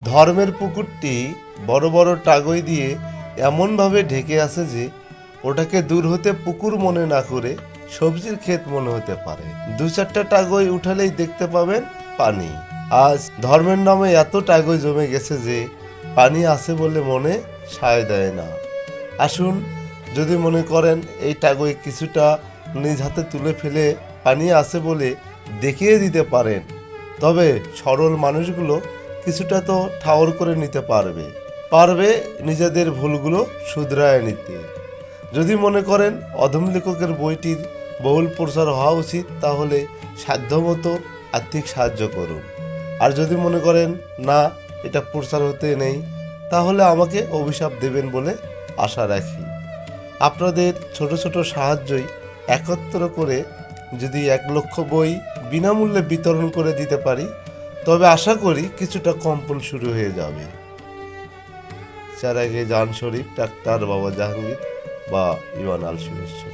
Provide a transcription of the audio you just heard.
ধর্মের পুকুরটি বড় বড় টাগই দিয়ে এমনভাবে ঢেকে আছে যে ওটাকে দূর হতে পুকুর মনে না করে সবজির ক্ষেত মনে হতে পারে। দু চারটা টাগই উঠালেই দেখতে পাবেন পানি। আজ ধর্মের নামে এত টাগই জমে গেছে যে পানি আছে বলে মনে সায় দেয় না। আসুন, যদি মনে করেন এই টাগই কিছুটা নিজ হাতে তুলে ফেলে পানি আছে বলে দেখিয়ে দিতে পারেন, তবে সরল মানুষগুলো কিছুটা তো ঠাওর করে নিতে পারবে নিজেদের ভুলগুলো শুধরায় নিতে। যদি মনে করেন অধম লেখকের বইটির বহুল প্রচার হওয়া উচিত, তাহলে সাধ্যমতো আর্থিক সাহায্য করুন। আর যদি মনে করেন না, এটা প্রচার হতে নেই, তাহলে আমাকে অভিশাপ দেবেন বলে আশা রাখি। আপনাদের ছোট ছোট সাহায্যই একত্র করে যদি 1,00,000 বই বিনামূল্যে বিতরণ করে দিতে পারি, তবে আশা করি কিছুটা কম্পন শুরু হয়ে যাবে। যার আগে জান শরীফ, ডাক্তার বাবা জাহাঙ্গীর বা ইমান আল সুরেশ্বর।